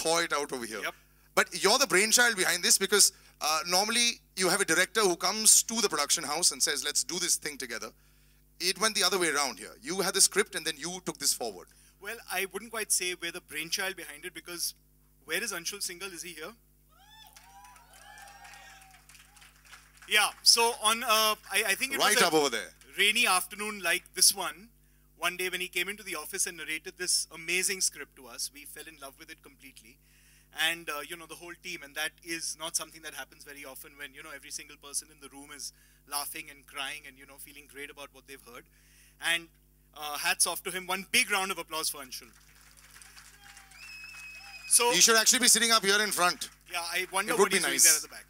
thaw it out over here. Yep. But you're the brainchild behind this because normally you have a director who comes to the production house and says, let's do this thing together. It went the other way around here. You had the script and then you took this forward. Well, I wouldn't quite say we're the brainchild behind it because where is Anshul Singhal? Is he here? Yeah, so on, I think it right was up over there. Rainy afternoon like this one day when he came into the office and narrated this amazing script to us, we fell in love with it completely. And, you know, the whole team, and that is not something that happens very often when, you know, every single person in the room is laughing and crying and, you know, feeling great about what they've heard. And hats off to him. One big round of applause for Anshul. So, you should actually be sitting up here in front. Yeah, I wonder It what would be he's doing nice. there at the back.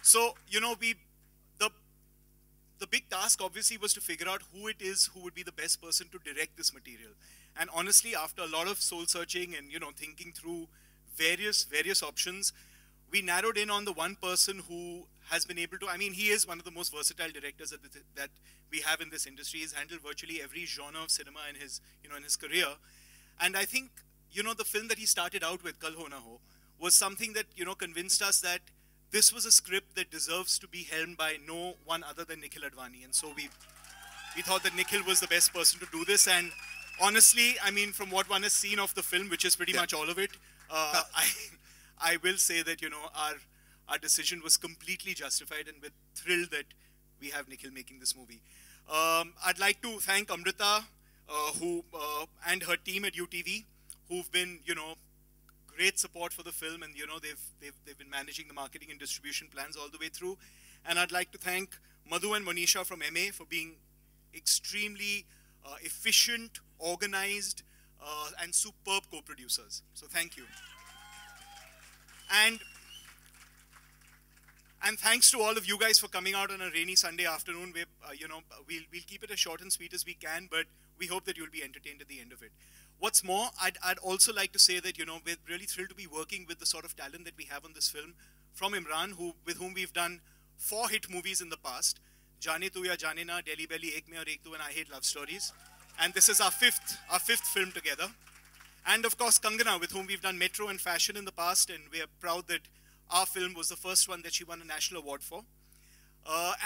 So, you know, the big task obviously was to figure out who it is who would be the best person to direct this material. And honestly, after a lot of soul searching and, you know, thinking through various options, we narrowed in on the one person who has been able to, I mean, he is one of the most versatile directors that we have in this industry. He's handled virtually every genre of cinema in his, you know, in his career. And I think, you know, the film that he started out with, Kal Ho Na Ho, was something that, you know, convinced us that this was a script that deserves to be helmed by no one other than Nikhil Advani. And so we thought that Nikhil was the best person to do this. And honestly, I mean, from what one has seen of the film, which is pretty much all of it, I will say that, you know, our decision was completely justified, and we're thrilled that we have Nikhil making this movie. I'd like to thank Amrita and her team at UTV, who've been, you know, great support for the film, and, you know, they've been managing the marketing and distribution plans all the way through. And I'd like to thank Madhu and Manisha from MA for being extremely efficient, organized, and superb co-producers. So thank you. And thanks to all of you guys for coming out on a rainy Sunday afternoon. You know, we'll keep it as short and sweet as we can, but we hope that you'll be entertained at the end of it. What's more, I'd also like to say that, you know, we're really thrilled to be working with the sort of talent that we have on this film from Imran, with whom we've done 4 hit movies in the past: Jaane Tu Ya Jaane Na, Delhi Belly, Ek Mein Aur Ek Tu, and I Hate Love Stories. And this is our fifth film together. And of course, Kangana, with whom we've done Metro and Fashion in the past, and we're proud that our film was the first one that she won a national award for.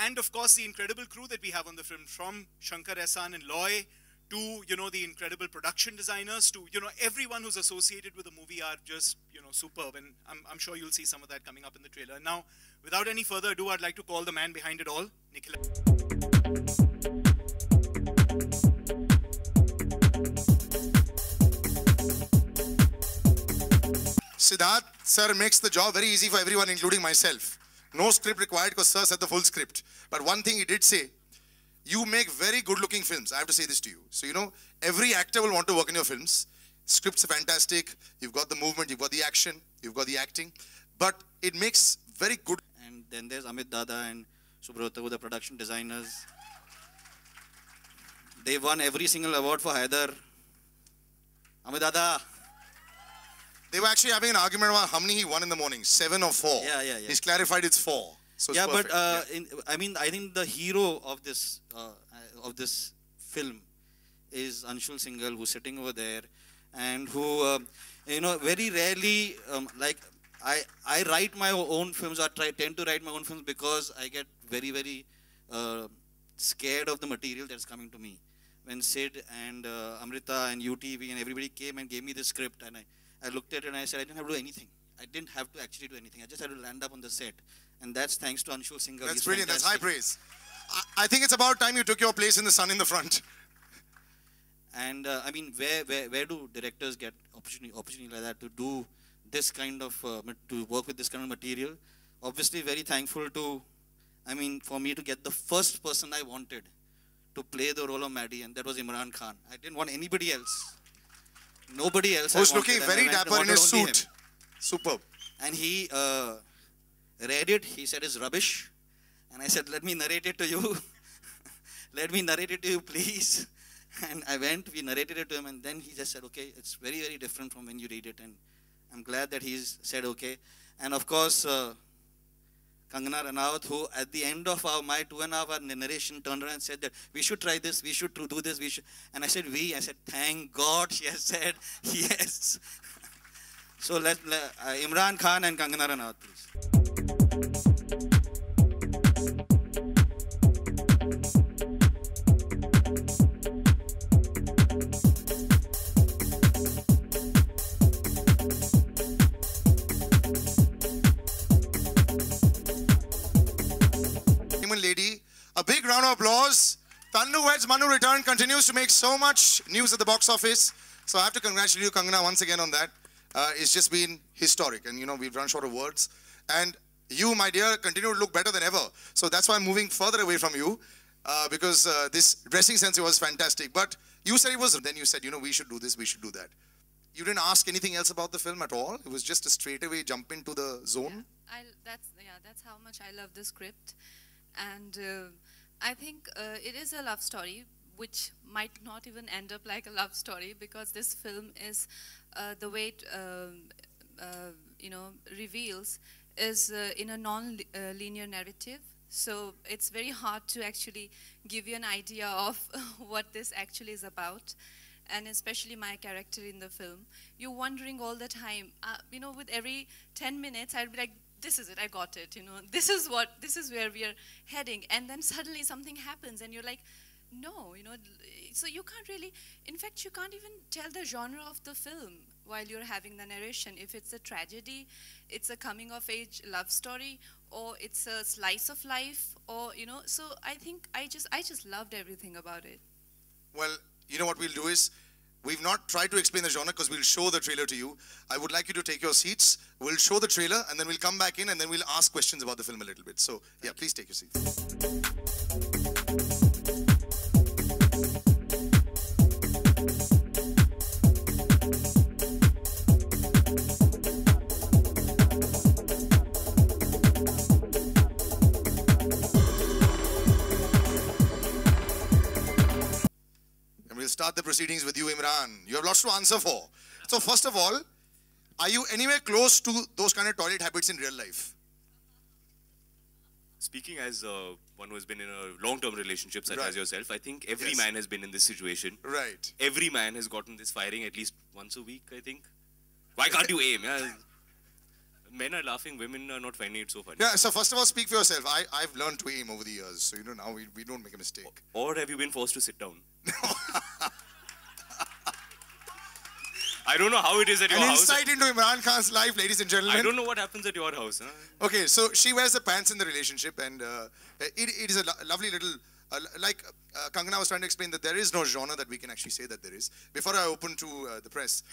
And of course, the incredible crew that we have on the film, from Shankar Ehsan and Loy, to, you know, the incredible production designers, to, you know, everyone who's associated with the movie are just, you know, superb. And I'm sure you'll see some of that coming up in the trailer. Now, without any further ado, I'd like to call the man behind it all, Nikhil. Siddharth sir makes the job very easy for everyone, including myself. No script required because sir said the full script. But one thing he did say, you make very good-looking films. I have to say this to you. So, you know, every actor will want to work in your films. Scripts are fantastic. You've got the movement, you've got the action, you've got the acting. But it makes very good. And then there's Amit Dada and Subrata, the production designers. They won every single award for Haider. Amit Dada. They were actually having an argument about how many he won in the morning, 7 or 4. Yeah. He's clarified it's 4. So Yeah, it's but perfect. I mean, I think the hero of this film is Anshul Singhal, who's sitting over there, and who, you know, very rarely, like, I write my own films, or tend to write my own films because I get very scared of the material that's coming to me. When Sid and Amrita and UTV and everybody came and gave me the script, and I looked at it and I said, I didn't have to do anything. I didn't have to actually do anything. I just had to land up on the set. And that's thanks to Anshul Singhal. That's He's brilliant. That's high fantastic. praise. I think it's about time you took your place in the sun in the front. And I mean, where do directors get opportunity like that to do this kind of, to work with this kind of material? Obviously, very thankful to, I mean, for me to get the first person I wanted to play the role of Maddie, and that was Imran Khan. I didn't want anybody else. Nobody else. Who's looking very dapper in his suit. Superb. And he read it. He said it's rubbish. And I said, let me narrate it to you. Let me narrate it to you, please. And I went, we narrated it to him, and then he just said, okay, it's very different from when you read it. And I'm glad that he's said okay. And of course, Kangana Ranaut, who at the end of my 2.5 hour narration turned around and said that we should try this, we should do this, And I said, I said, thank God she has said yes. So Imran Khan and Kangana Ranaut, please. Lady, a big round of applause. Tannu Weds Manu Return continues to make so much news at the box office. So I have to congratulate you, Kangana, once again on that. It's just been historic, and you know we've run short of words. And you, my dear, continue to look better than ever. So that's why I'm moving further away from you, because this dressing sense was fantastic. But you said it was. Then you said, you know, we should do this, we should do that. You didn't ask anything else about the film at all. It was just a straightaway jump into the zone. That's how much I love the script. And I think it is a love story, which might not even end up like a love story, because this film is the way it reveals is in a non-linear narrative. So it's very hard to actually give you an idea of what this actually is about. And especially my character in the film, you're wondering all the time. With every 10 minutes, I'd be like, this is it, I got it, this is where we are heading. And then suddenly something happens and you're like, no, so you can't really, in fact, you can't even tell the genre of the film while you're having the narration. If it's a tragedy, it's a coming of age love story, or it's a slice of life, or, so I think I just loved everything about it. Well, you know what we'll do is, we've not tried to explain the genre because we'll show the trailer to you. I would like you to take your seats. We'll show the trailer and then we'll come back in and then we'll ask questions about the film a little bit. So, yeah, please take your seats. We'll start the proceedings with you, Imran. You have lots to answer for. So first of all, are you anywhere close to those kind of toilet habits in real life? Speaking as one who has been in a long-term relationship such Right. as yourself, I think every Yes. man has been in this situation. Right. Every man has gotten this firing at least once a week, I think. Why can't you aim? Yeah? Men are laughing, women are not finding it so funny. Yeah, so first of all, speak for yourself. I've learned to aim over the years. So, now we don't make a mistake. Or have you been forced to sit down? I don't know how it is at your An house. insight into Imran Khan's life, ladies and gentlemen. I don't know what happens at your house. Huh? Okay, so she wears the pants in the relationship, and it is a lovely little, Kangana was trying to explain that there is no genre that we can actually say that there is. Before I open to the press,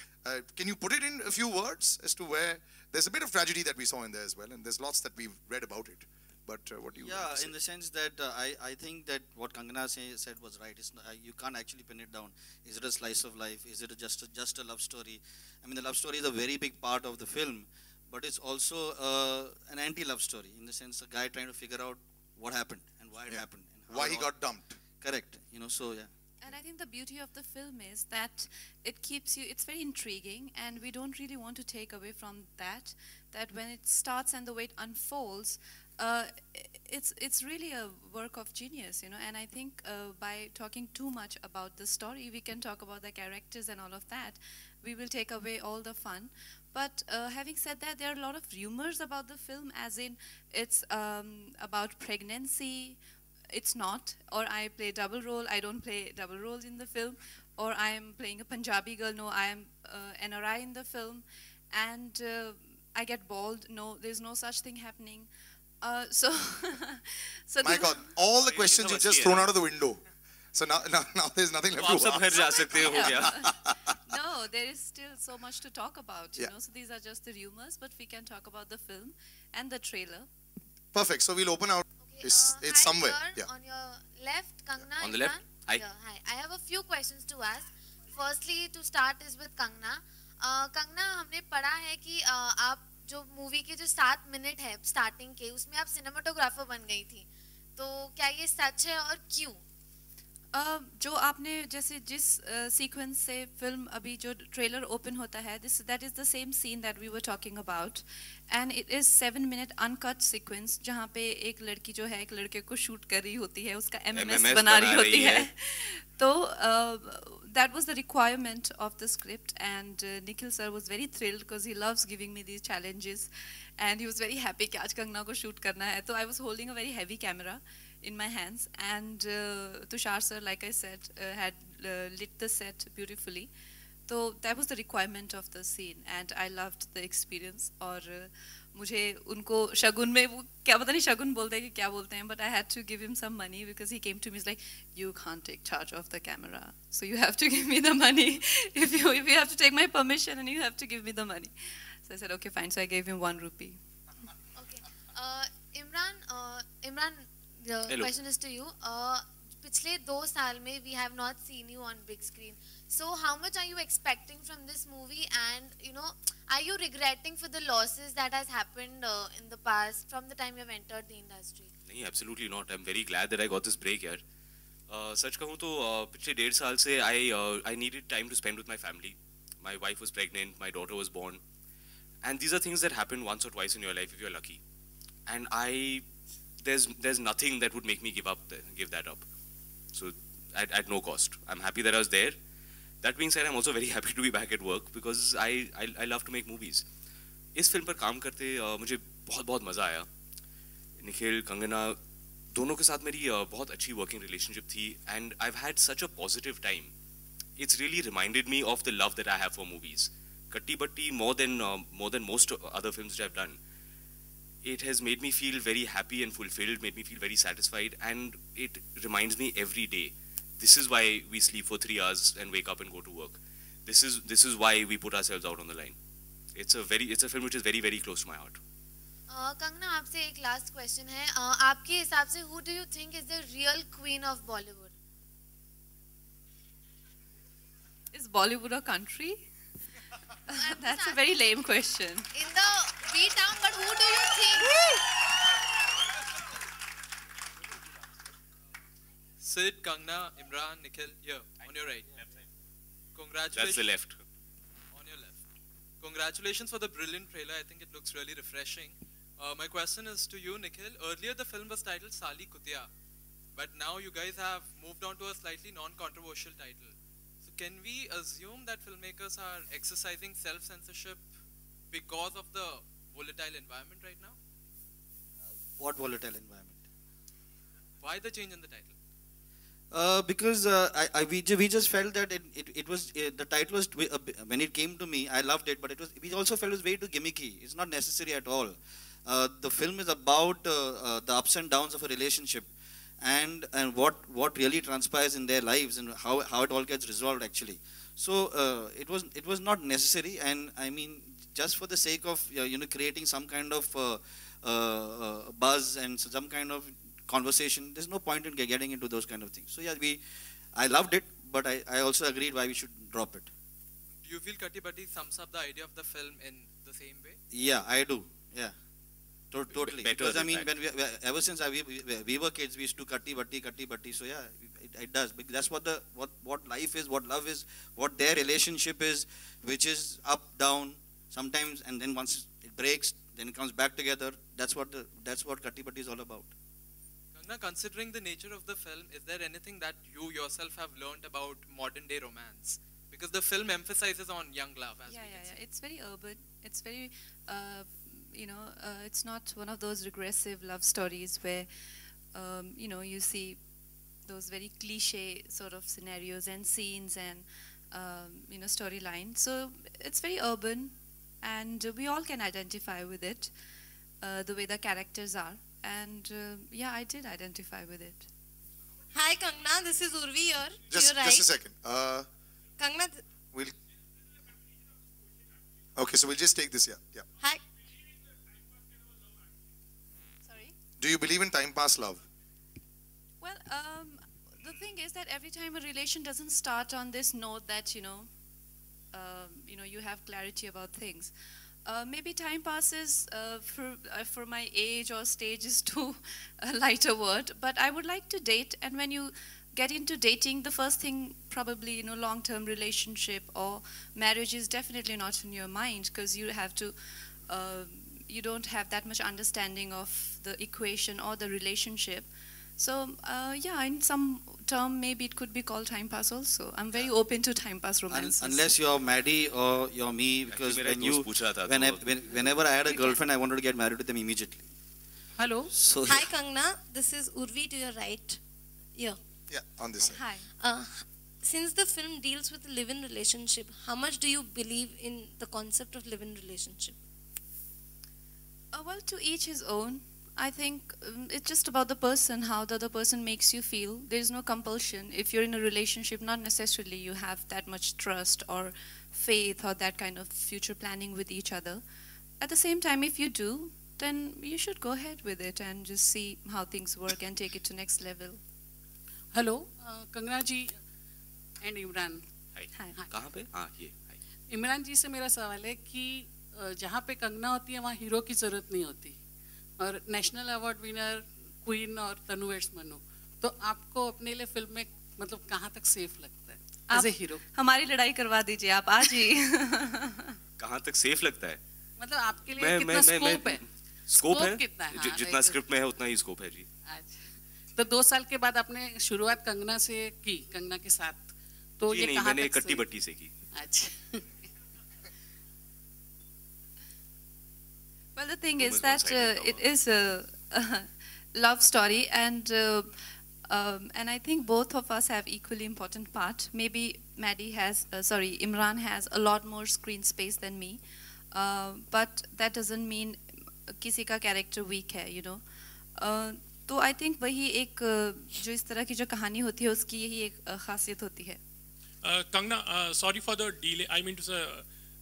can you put it in a few words as to where there's a bit of tragedy that we saw in there as well, and there's lots that we've read about it. But what do you Yeah, want to say? in the sense that I think that what Kangana said was right. You can't actually pin it down. Is it a slice of life? Is it just a love story? I mean, the love story is a very big part of the film, but it's also an anti-love story, in the sense a guy trying to figure out what happened and why it happened. And how Why it he all- got dumped. Correct. So yeah. And I think the beauty of the film is that it keeps you, it's very intriguing, and we don't really want to take away from that when it starts and the way it unfolds, it's really a work of genius, and I think by talking too much about the story, we can talk about the characters and all of that. We will take away all the fun. But having said that, there are a lot of rumors about the film, as in it's about pregnancy. It's not, or I play double role. I don't play double roles in the film, or I am playing a Punjabi girl. No, I am NRI in the film, and I get bald. No, there's no such thing happening. So My God, all the questions you just thrown out of the window. So now there's nothing left आप to सब घर ask. जा सकते हो गया. No, there is still so much to talk about. Yeah. So these are just the rumors, but we can talk about the film and the trailer. Perfect. So we'll open out. Okay, It's hi somewhere. Sir, Yeah. on your left, Kangna. On the left? Imran. Hi. Yeah, hi. I have a few questions to ask. Firstly, to start is with Kangna. Kangna, हमने पढ़ा है कि आप जो movie के जो 7 minute है starting के, उसमें आप सिनेमाटोग्राफर बन गई थी. तो क्या ये सच है और क्यों? जो आपने जैसे जिस सीक्वेंस से फिल्म अभी जो ट्रेलर ओपन होता है this that is the same scene that we were talking about and it is 7 minute uncut sequence जहाँ पे एक लड़की जो है एक लड़के को शूट कर रही होती है उसका एमएमएस बना रही होती है तो that was the requirement of the script and Nikhil sir was very thrilled because he loves giving me these challenges and he was very happy कि आज कंगना को shoot करना है तो I was holding a very heavy camera in my hands and Tushar sir like I said had lit the set beautifully so that was the requirement of the scene and I loved the experience और मुझे उनको शगुन में वो क्या पता नहीं शगुन बोलते हैं कि क्या बोलते हैं but I had to give him some money because he came to me he's like you can't take charge of the camera so you have to give me the money if you have to take my permission and you have to give me the money so I said okay fine so I gave him 1 rupee. Okay. Imran, the Hello. question is to you. पिछले 2 साल में we have not seen you on big screen. So how much are you expecting from this movie and you know are you regretting for the losses that has happened in the past from the time you have entered the industry? नहीं, absolutely not. I'm very glad that I got this break यार. सच कहूँ तो पिछले 1.5 साल से I needed time to spend with my family. My wife was pregnant, my daughter was born, and these are things that happen once or twice in your life if you're lucky. And there's nothing that would make me give that up. So at no cost. I'm happy that I was there. That being said, I'm also very happy to be back at work because I love to make movies. इस film पर काम करते मुझे बहुत मज़ा आया. निखिल, कंगना दोनों के साथ मेरी बहुत अच्छी working relationship थी and I've had such a positive time. It's really reminded me of the love that I have for movies. Katti Batti more than most other films that I've done. It has made me feel very happy and fulfilled, made me feel very satisfied, and it reminds me every day. This is why we sleep for 3 hours and wake up and go to work. This is why we put ourselves out on the line. It's a film which is very close to my heart. Kangana आपसे एक last question है आपके हिसाब से who do you think is the real queen of Bollywood? Is Bollywood a country? That's a very lame question. In the B-town, but who do you think? Sid, Kangna, Imran, Nikhil, here, on your right. Congratulations. That's the left. On your left. Congratulations for the brilliant trailer. I think it looks really refreshing. My question is to you, Nikhil. Earlier, the film was titled Sali Kutia, but now you guys have moved on to a slightly non-controversial title. So can we assume that filmmakers are exercising self-censorship because of the volatile environment right now? What volatile environment? Why the change in the title? Because we just felt that it was the title was when it came to me I loved it, but we also felt it was way too gimmicky. It's not necessary at all. The film is about the ups and downs of a relationship and what really transpires in their lives and how it all gets resolved actually. So it was not necessary, and I mean just for the sake of creating some kind of buzz and some kind of conversation, there's no point in getting into those kind of things. So yeah, I loved it, but I also agreed why we should drop it. Do you feel Katti Batti sums up the idea of the film in the same way? Yeah, I do. Yeah, totally. Better Because I than mean, that. when ever since we were kids, we used to Katti Batti. So yeah, it does. Because that's what life is, what love is, what their relationship is, which is up, down, sometimes, and then once it breaks, then it comes back together. That's what Katti Batti is all about. Kangna, considering the nature of the film, is there anything that you yourself have learned about modern day romance? Because the film emphasizes on young love, as we can see. It's very urban. It's very, it's not one of those regressive love stories where, you see those very cliche sort of scenarios and scenes and, storylines. So it's very urban, and we all can identify with it, the way the characters are. And yeah, I did identify with it. Hi Kangna, this is Urvi here. Just You're right. a second. Kangna, Okay, so we'll just take this here. Yeah. hi. Sorry. Do you believe in time pass love? Well, the thing is that every time a relation doesn't start on this note that you have clarity about things. Maybe time passes for my age or stage is too a lighter word, but I would like to date, and when you get into dating, the first thing probably, you know, long-term relationship or marriage is definitely not in your mind, because you have to, you don't have that much understanding of the equation or the relationship. So yeah, in some term, maybe it could be called time pass also. I'm very open to time pass romances. Unless you're Maddie or you're me, because whenever I had a girlfriend, I wanted to get married to them immediately. Hello. So Hi Kangna, this is Urvi to your right. Yeah. Yeah, on this side. Hi. Since the film deals with a live-in relationship, how much do you believe in the concept of live-in relationship? Well, to each his own. I think it's just about the person, how the other person makes you feel. There is no compulsion. If you're in a relationship, not necessarily you have that much trust or faith or that kind of future planning with each other. At the same time, if you do, then you should go ahead with it and just see how things work and take it to next level. Hello, Kangna ji and Imran. Hi. कहाँ पे? हाँ ये. इमरान जी से मेरा सवाल है कि जहाँ पे कंगना होती है वहाँ हीरो की जरूरत नहीं होती, और नेशनल अवार्ड विनर क्वीन और तनु वेट्स मनु, तो आपको अपने लिए फिल्म में मतलब कहाँ तक सेफ लगता है एज ए हीरो? हमारी लड़ाई करवा दीजिए आप आज ही. कहाँ तक सेफ लगता है? मतलब आपके लिए कितना स्कोप है? स्कोप है? कितना है? हाँ, जितना स्क्रिप्ट में है उतना ही स्कोप है जी. अच्छा, तो 2 साल के बाद आपने शुरुआत कंगना से की, कंगना के साथ, तो ये कहाँ मैंने तक कट्टी बट्टी से की. अच्छा. Well, the thing is that it is a love story, and I think both of us have equally important part. Maybe Imran has a lot more screen space than me, but that doesn't mean किसी का character weak है, you know. तो I think वही एक जो इस तरह की जो कहानी होती है उसकी यही एक खासियत होती है. Kangna, sorry for the delay. I mean to say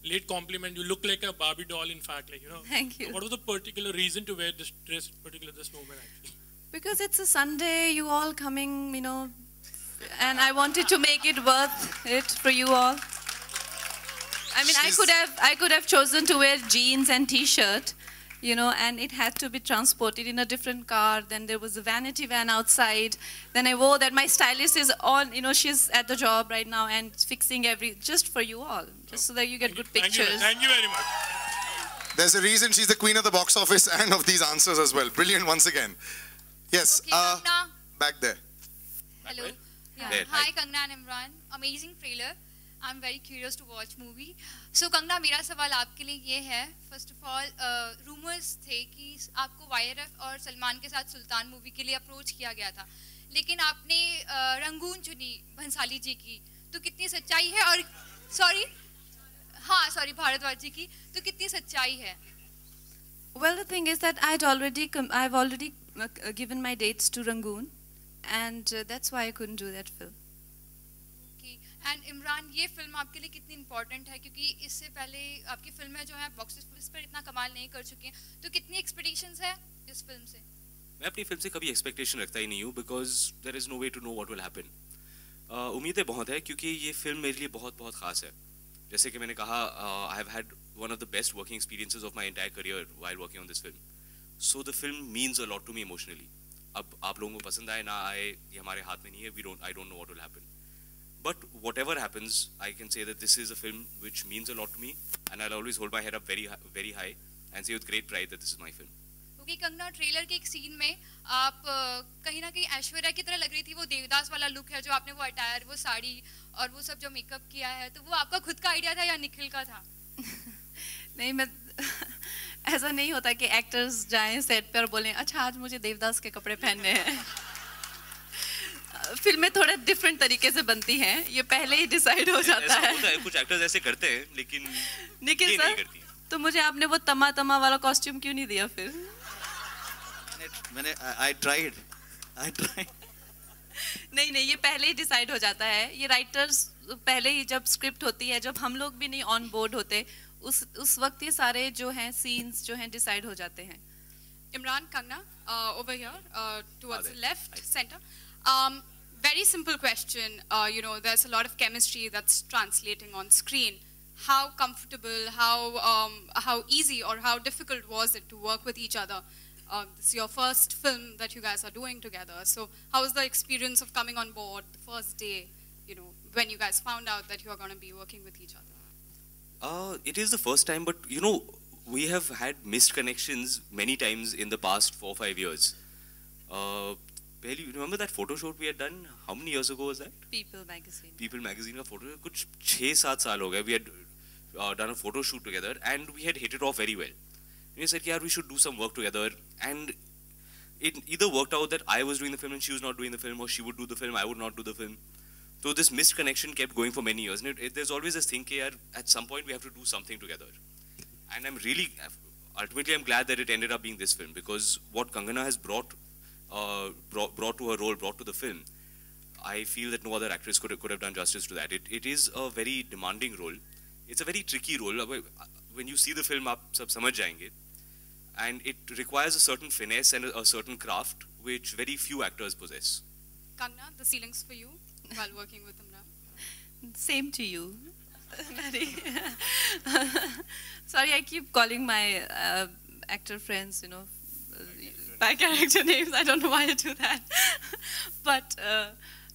late compliment. You look like a Barbie doll, in fact, like, you know. Thank you. What was the particular reason to wear this dress, this moment actually? Because it's a Sunday, you all coming, you know, and I wanted to make it worth it for you all. I mean, I could have chosen to wear jeans and t-shirt, you know, and it had to be transported in a different car. Then there was a vanity van outside. Then I wore that. My stylist is on, you know, she's at the job right now and fixing just for you all, just so that you get good pictures. Thank you very much. There's a reason she's the queen of the box office and of these answers as well. Brilliant once again. Yes, Okay, Kangna. back there. Hello. Yeah. There, Hi, Kangna and Imran. Amazing trailer. I'm very curious to watch movie. So, Kangna, मेरा सवाल आपके लिए ये है. First of all, rumors थे कि आपको YRF और सलमान के साथ सुल्तान मूवी के लिए अप्रोच किया गया था, लेकिन आपने रंगून चुनी भंसाली जी की. तो कितनी सच्चाई है? और सॉरी भारद्वाज जी की, तो कितनी सच्चाई है? Well, the thing is that I've already given my dates to Rangoon, and that's why I couldn't do that film. Okay. And Imran, ये फिल्म आपके लिए कितनी इम्पोर्टेंट है, क्योंकि इससे पहले आपकी फिल्में जो हैं बॉक्स ऑफिस पर इतना कमाल नहीं कर चुकी हैं, तो कितनी एक्सपेक्टेशंस है इस फिल्म से? मैं अपनी फिल्म से कभी एक्सपेक्टेशन रखता ही नहीं हूँ, because there is no way to know what will happen. उम्मीदें बहुत है क्योंकि ये फिल्म मेरे लिए बहुत बहुत खास है. जैसे कि मैंने कहा, I have had one of the best working experiences of my entire career while working on this film. So the film means a lot to me emotionally. अब आप लोगों को पसंद आए ना आए ये हमारे हाथ में नहीं है. I don't know what will happen. But whatever happens, I can say that this is a film which means a lot to me, and I'll always hold my head up very very high and say with great pride that this is my film. Okay, Kangana, trailer के एक scene में आप कहीं ना कहीं ऐश्वर्या की तरह लग रही थी. वो देवदास वाला लुक है जो आपने, वो अटायर, वो साड़ी और वो सब जो मेकअप किया है, तो वो आपका खुद का आइडिया था या निखिल का था? नहीं, मैं ऐसा नहीं होता कि एक्टर्स जाएं सेट पर और बोलें अच्छा आज मुझे देवदास के कपड़े पहनने हैं. फिल्में थोड़े डिफरेंट तरीके से बनती हैं, ये पहले ही डिसाइड हो जाता है. कुछ एक्टर्स ऐसे करते हैं, लेकिन निखिल सर, तो मुझे आपने वो तमा वाला कॉस्ट्यूम क्यों नहीं दिया फिर? I tried. नहीं, ये पहले ही डिसाइड हो जाता है. ये राइटर्स पहले ही, जब स्क्रिप्ट होती है, जब हम लोग भी नहीं ऑन बोर्ड होते, उस वक्त ये सारे जो हैं सीन्स जो हैं डिसाइड हो जाते हैं. Imran, Kangna, over here, towards the left, center. Very simple question. You know, there's a lot of chemistry that's translating on screen. How comfortable, how easy or how difficult was it to work with each other? This is your first film that you guys are doing together. So how was the experience of coming on board the first day, you know, when you guys found out that you are going to be working with each other? It is the first time, but you know, we have had missed connections many times in the past 4 or 5 years. Barely, you remember that photo shoot we had done? How many years ago was that? People magazine. People magazine का photo कुछ 6-7 साल हो गए. We had done a photo shoot together and we had hit it off very well. And we said, yeah, we should do some work together. And it either worked out that I was doing the film and she was not doing the film, or she would do the film, I would not do the film. So this missed connection kept going for many years. And there's always this thing, at some point we have to do something together. And ultimately I'm glad that it ended up being this film, because what Kangana has brought to her role, brought to the film, I feel that no other actress could have done justice to that. It is a very demanding role. It's a very tricky role. When you see the film, आप सब समझ जाएंगे. And it requires a certain finesse and a certain craft which very few actors possess. Kangna, the ceilings for you while working with Imran? Same to you. Sorry, I keep calling my actor friends, you know, by character names. I don't know why I do that. But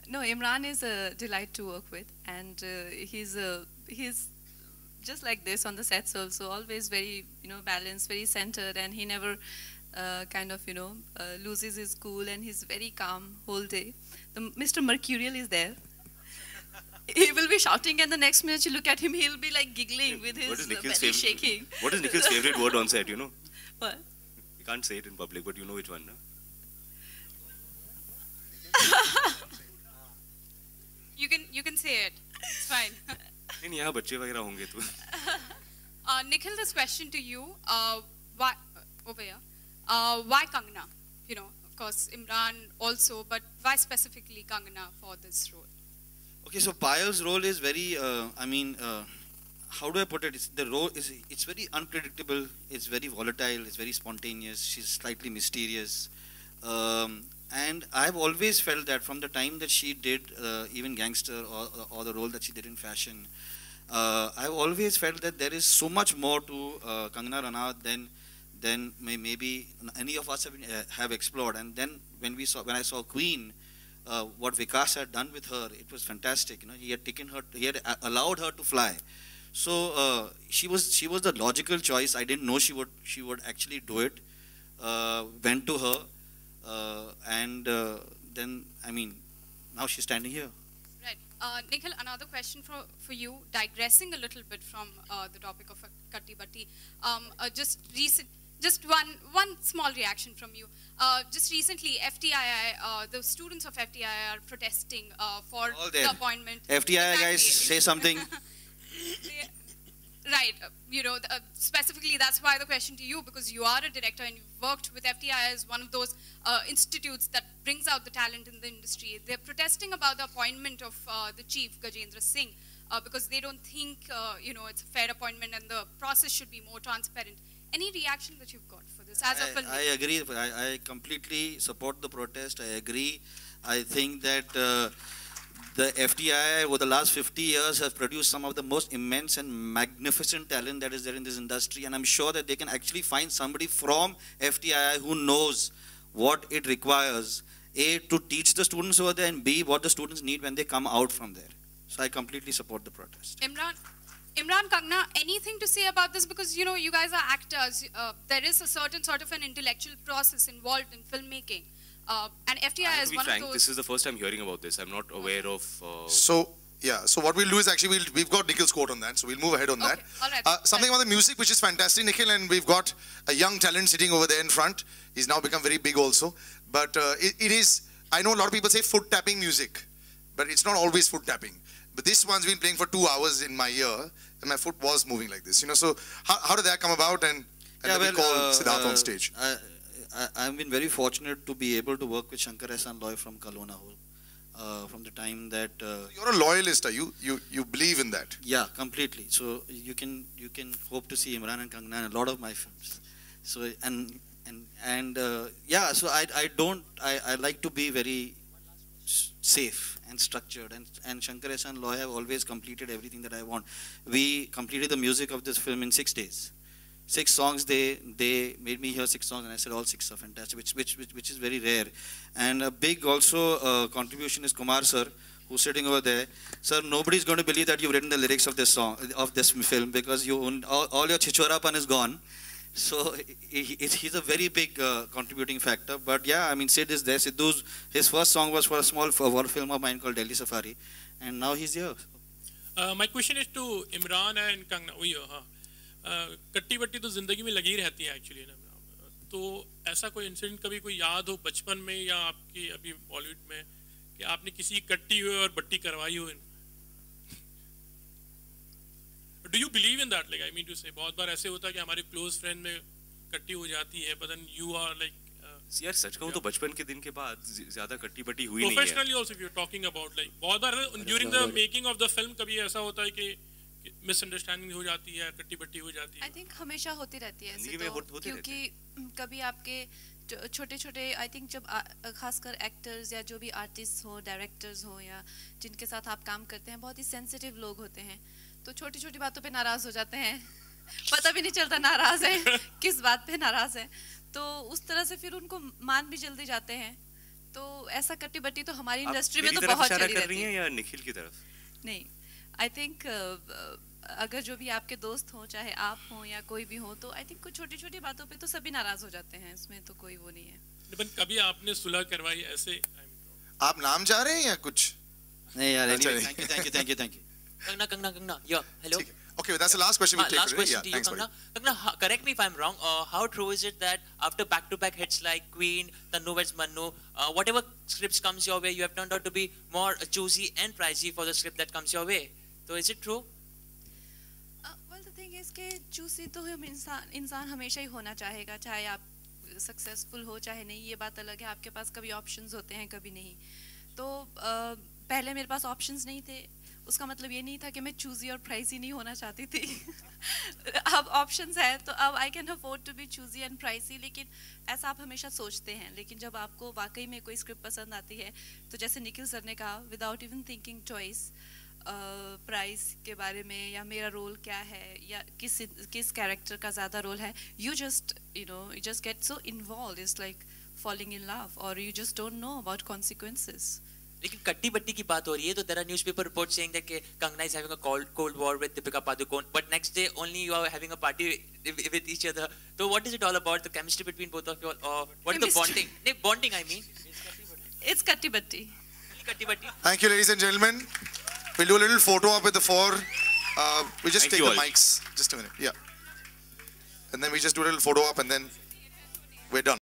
no, Imran is a delight to work with, and he's just like this on the sets also, always very, you know, balanced, very centered, and he never kind of, you know, loses his cool, and he's very calm whole day. Mr. Mercurial is there. He will be shouting, and the next minute you look at him, he'll be like giggling with his belly shaking. What is Nikhil's favorite word on set, you know? What? You can't say it in public, but you know which one, no? You can say it. It's fine. नहीं यहाँ बच्चे वगैरह होंगे तो. Nikhil, this question to you. Why over here? Why Kangna? You know, of course, Imran also, but why specifically Kangana for this role? Okay, so Payal's role is very, how do I put it? It's very unpredictable, it's very volatile, it's very spontaneous, she's slightly mysterious. And I've always felt that from the time that she did even Gangster or the role that she did in Fashion, I've always felt that there is so much more to Kangana Ranaut than maybe any of us have explored. And then when I saw Queen, what Vikas had done with her, it was fantastic. You know, he had allowed her to fly. So she was the logical choice. I didn't know she would actually do it. Went to her, and then now she's standing here. Right, Nikhil. Another question for you, digressing a little bit from the topic of Katti Batti. Just one small reaction from you. Just recently, FTII, the students of FTII are protesting for the appointment. FTII guys, say something. Right, specifically that's why the question to you, because you are a director and you've worked with FTII as one of those institutes that brings out the talent in the industry. They're protesting about the appointment of the chief, Gajendra Singh, because they don't think, it's a fair appointment and the process should be more transparent. Any reaction that you've got for this as a filmmaker? I agree. I completely support the protest. I agree. I think that the FTII over the last 50 years has produced some of the most immense and magnificent talent that is there in this industry. And I'm sure that they can actually find somebody from FTII who knows what it requires, A, to teach the students over there, and B, what the students need when they come out from there. So I completely support the protest. Imran, Kangna, anything to say about this? Because, you guys are actors. There is a certain sort of an intellectual process involved in filmmaking. And FTII is one of those. This is the first time hearing about this. I'm not aware of... So what we'll do is actually, we've got Nikhil's quote on that, so we'll move ahead on that. All right. Something about the music, which is fantastic, Nikhil, and we've got a young talent sitting over there in front. He's now become very big also. But it is, I know a lot of people say foot tapping music, but it's not always foot tapping. But this one's been playing for 2 hours in my ear, and my foot was moving like this. So how did that come about? And then we call Siddharth on stage. I've been very fortunate to be able to work with Shankar Ehsaan Loy from Kalona, from the time that... You're a loyalist, are you? You believe in that? Yeah, completely. So you can hope to see Imran and Kangana in a lot of my films. So so I like to be very safe and structured, and Shankar Ehsaan Loy have always completed everything that I want. We completed the music of this film in 6 days. 6 songs. They made me hear 6 songs, and I said all 6 are fantastic, which is very rare. And a big also contribution is Kumar sir, who's sitting over there. Sir, nobody's going to believe that you've written the lyrics of this song, of this film, because all your chichorapan is gone. So he's a very big contributing factor. But yeah, I mean, Sid is there. His first song was for a small film of mine called Delhi Safari, and now he's here. My question is to Imran and Kangna. कट्टी बट्टी तो जिंदगी में लगी रहती है actually ना, तो ऐसा कोई इंसिडेंट कभी कोई याद हो बचपन में या आपकी अभी बॉलीवुड में कि आपने किसी की कट्टी हुई और बट्टी करवाई हो? Do you believe in that? Like, I mean to say, बहुत बार ऐसे होता है कि हमारे क्लोज फ्रेंड में कट्टी हो जाती है, but then you are like यार सच कहूँ तो बचपन के दिन के बाद ज्यादा कट्टी बट्टी हुई नहीं है. Professionally also, if you're talking about like, बहुत बार during the making of the film कभी ऐसा होता है कि मिसअंडरस्टैंडिंग हो जाती है, कट्टी बट्टी हो जाती है. आई थिंक हमेशा होती रहती है ऐसे तो, क्योंकि कभी आपके छोटे छोटे आई थिंक जब खासकर एक्टर्स या जो भी आर्टिस्ट हो, डायरेक्टर्स हो या जिनके साथ आप काम करते हैं, बहुत ही सेंसिटिव लोग होते हैं, तो छोटी छोटी बातों पे नाराज हो जाते हैं, पता भी नहीं चलता नाराज है किस बात पे नाराज है, तो उस तरह से फिर उनको मान भी जल्दी जाते हैं. तो ऐसा कट्टी बट्टी तो हमारी इंडस्ट्री में तो बहुत चली रहती है. या निखिल की तरफ? नहीं, आई थिंक अगर जो भी आपके दोस्त हो, चाहे आप हो या कोई भी हो, तो आई थिंक कुछ छोटी छोटी बातों पे तो सभी नाराज हो जाते हैं, इसमें तो कोई वो नहीं है. लेकिन कभी आपने सुलह करवाई ऐसे? आप नाम जा रहे हैं या कुछ? नहीं यार, thank you. Kangna, yeah, hello. Okay, that's the last question we take. Last question to you, thanks, Kangna, correct me if I'm wrong. How true is it that after back-to-back hits like Queen, Tannu vs Mannu, whatever scripts comes your way, you have turned out to be more choosy and pricey for the script that comes your way? So is it true? Well, the thing is कि choosy तो हम इंसान हमेशा ही होना चाहेगा, चाहे आप successful हो चाहे नहीं, ये बात अलग है. आपके पास कभी ऑप्शंस होते हैं, कभी नहीं. तो पहले मेरे पास ऑप्शंस नहीं थे, उसका मतलब ये नहीं था कि मैं चूजी और प्राइसी नहीं होना चाहती थी. अब ऑप्शंस है तो अब I can afford to be choosy and pricey. लेकिन ऐसा आप हमेशा सोचते हैं, लेकिन जब आपको वाकई में कोई स्क्रिप्ट पसंद आती है, तो जैसे निखिल सर ने कहा, without even thinking twice, price के बारे में या मेरा रोल क्या है या किस कैरेक्टर का ज़्यादा रोल है, you just get so involve. It's like falling in love, or you just don't know about consequences. लेकिन कट्टी बट्टी की बात हो रही है, तो there are newspaper reports saying that Kangna is having a cold war with Deepika Padukone, but next day only you are having a party with each other. So what is it all about? The chemistry between both of you, or what is the bonding? No, bonding, I mean. It's katti batti. Thank you, ladies and gentlemen. We'll do a little photo op with the four. We just take the mics. Just a minute. Yeah. And then we just do a little photo op, and then we're done.